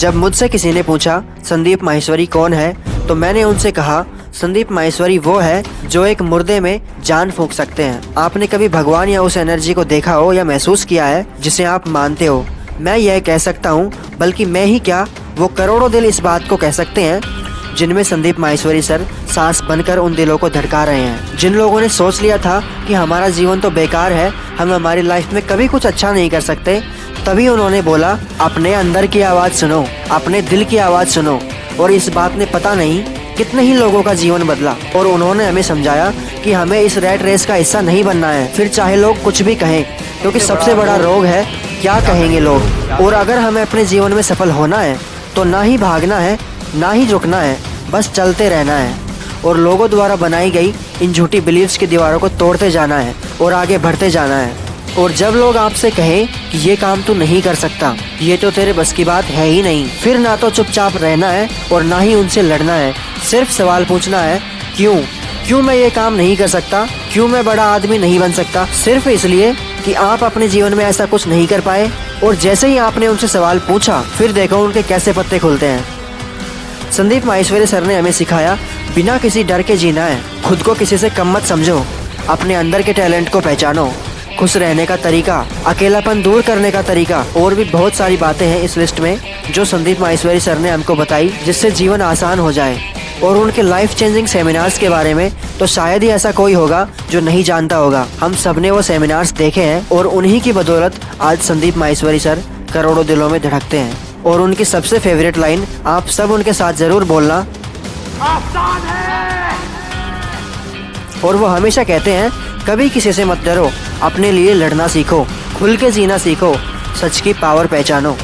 जब मुझसे किसी ने पूछा संदीप माहेश्वरी कौन है, तो मैंने उनसे कहा संदीप माहेश्वरी वो है जो एक मुर्दे में जान फूंक सकते हैं। आपने कभी भगवान या उस एनर्जी को देखा हो या महसूस किया है जिसे आप मानते हो? मैं यह कह सकता हूँ, बल्कि मैं ही क्या, वो करोड़ों दिल इस बात को कह सकते हैं जिनमें संदीप माहेश्वरी सर सांस बनकर उन दिलों को धड़का रहे हैं। जिन लोगों ने सोच लिया था कि हमारा जीवन तो बेकार है, हम हमारी लाइफ में कभी कुछ अच्छा नहीं कर सकते, तभी उन्होंने बोला अपने अंदर की आवाज़ सुनो, अपने दिल की आवाज़ सुनो। और इस बात ने पता नहीं कितने ही लोगों का जीवन बदला। और उन्होंने हमें समझाया कि हमें इस रैट रेस का हिस्सा नहीं बनना है, फिर चाहे लोग कुछ भी कहें, क्योंकि सबसे बड़ा रोग है क्या कहेंगे लोग। और अगर हमें अपने जीवन में सफल होना है तो ना ही भागना है ना ही रुकना है, बस चलते रहना है और लोगों द्वारा बनाई गई इन झूठी बिलीव्स की दीवारों को तोड़ते जाना है और आगे बढ़ते जाना है। और जब लोग आपसे कहें कि ये काम तू नहीं कर सकता, ये तो तेरे बस की बात है ही नहीं, फिर ना तो चुपचाप रहना है और ना ही उनसे लड़ना है। सिर्फ सवाल पूछना है, क्यों मैं ये काम नहीं कर सकता, क्यों मैं बड़ा आदमी नहीं बन सकता? सिर्फ इसलिए कि आप अपने जीवन में ऐसा कुछ नहीं कर पाए। और जैसे ही आपने उनसे सवाल पूछा, फिर देखो उनके कैसे पत्ते खुलते हैं। संदीप माहेश्वरी सर ने हमें सिखाया बिना किसी डर के जीना है। खुद को किसी से कम मत समझो, अपने अंदर के टैलेंट को पहचानो, खुश रहने का तरीका, अकेलापन दूर करने का तरीका, और भी बहुत सारी बातें हैं इस लिस्ट में जो संदीप माहेश्वरी सर ने हमको बताई, जिससे जीवन आसान हो जाए। और उनके लाइफ चेंजिंग सेमिनार्स के बारे में तो शायद ही ऐसा कोई होगा जो नहीं जानता होगा। हम सब ने वो सेमिनार्स देखे हैं और उन्हीं की बदौलत आज संदीप माहेश्वरी सर करोड़ों दिलों में धड़कते हैं। और उनकी सबसे फेवरेट लाइन आप सब उनके साथ जरूर बोलना, आसान है। और वो हमेशा कहते हैं कभी किसी से मत डरो, अपने लिए लड़ना सीखो, खुल के जीना सीखो, सच की पावर पहचानो।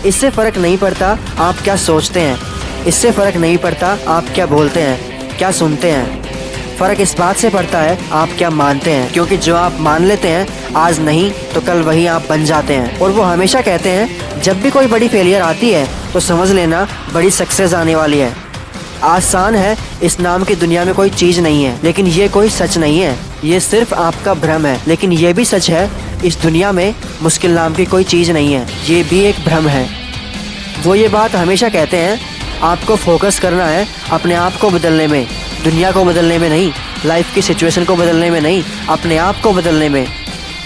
इससे फर्क नहीं पड़ता आप क्या सोचते हैं, इससे फर्क नहीं पड़ता आप क्या बोलते हैं, क्या सुनते हैं। फर्क इस बात से पड़ता है आप क्या मानते हैं, क्योंकि जो आप मान लेते हैं आज नहीं तो कल वही आप बन जाते हैं। और वो हमेशा कहते हैं जब भी कोई बड़ी फेलियर आती है तो समझ लेना बड़ी सक्सेस आने वाली है। आसान है इस नाम की दुनिया में कोई चीज़ नहीं है, लेकिन ये कोई सच नहीं है, ये सिर्फ आपका भ्रम है। लेकिन ये भी सच है इस दुनिया में मुश्किल नाम की कोई चीज़ नहीं है, ये भी एक भ्रम है। वो ये बात हमेशा कहते हैं आपको फोकस करना है अपने आप को बदलने में, दुनिया को बदलने में नहीं, लाइफ की सिचुएशन को बदलने में नहीं, अपने आप को बदलने में।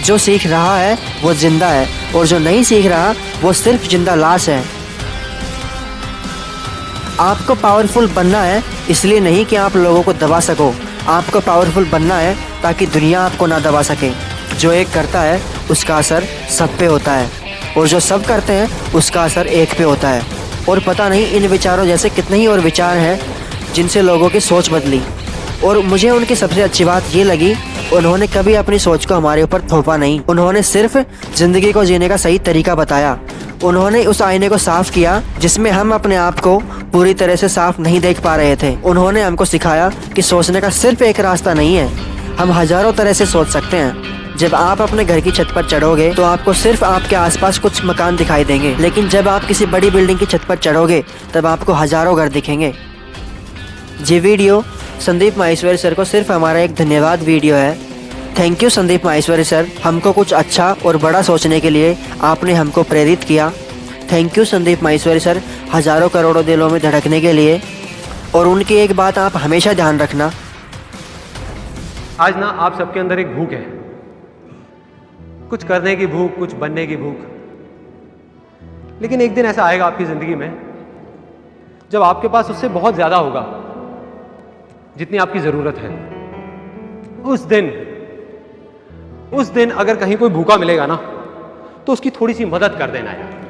जो सीख रहा है वो जिंदा है और जो नहीं सीख रहा वो सिर्फ जिंदा लाश है। आपको पावरफुल बनना है इसलिए नहीं कि आप लोगों को दबा सको, आपको पावरफुल बनना है ताकि दुनिया आपको ना दबा सके। जो एक करता है उसका असर सब पे होता है और जो सब करते हैं उसका असर एक पे होता है। और पता नहीं इन विचारों जैसे कितने ही और विचार हैं जिनसे लोगों की सोच बदली। और मुझे उनकी सबसे अच्छी बात ये लगी, उन्होंने कभी अपनी सोच को हमारे ऊपर थोपा नहीं, उन्होंने सिर्फ ज़िंदगी को जीने का सही तरीका बताया। उन्होंने उस आईने को साफ किया जिसमें हम अपने आप को पूरी तरह से साफ नहीं देख पा रहे थे। उन्होंने हमको सिखाया कि सोचने का सिर्फ एक रास्ता नहीं है, हम हजारों तरह से सोच सकते हैं। जब आप अपने घर की छत पर चढ़ोगे तो आपको सिर्फ आपके आसपास कुछ मकान दिखाई देंगे, लेकिन जब आप किसी बड़ी बिल्डिंग की छत पर चढ़ोगे तब आपको हजारों घर दिखेंगे। ये वीडियो संदीप माहेश्वरी सर को सिर्फ हमारा एक धन्यवाद वीडियो है। Thank you Sandeep Maheshwari sir, हमको कुछ अच्छा और बड़ा सोचने के लिए आपने हमको प्रेरित किया। Thank you Sandeep Maheshwari sir, हजारों करोड़ों दिलों में धड़कने के लिए। और उनकी एक बात आप हमेशा ध्यान रखना, आज ना आप सबके अंदर एक भूख है, कुछ करने की भूख, कुछ बनने की भूख। लेकिन एक दिन ऐसा आएगा आपकी जिंदगी में जब आपके पास उससे बहुत ज्यादा होगा जितनी आपकी जरूरत है। उस दिन अगर कहीं कोई भूखा मिलेगा ना तो उसकी थोड़ी सी मदद कर देना यार।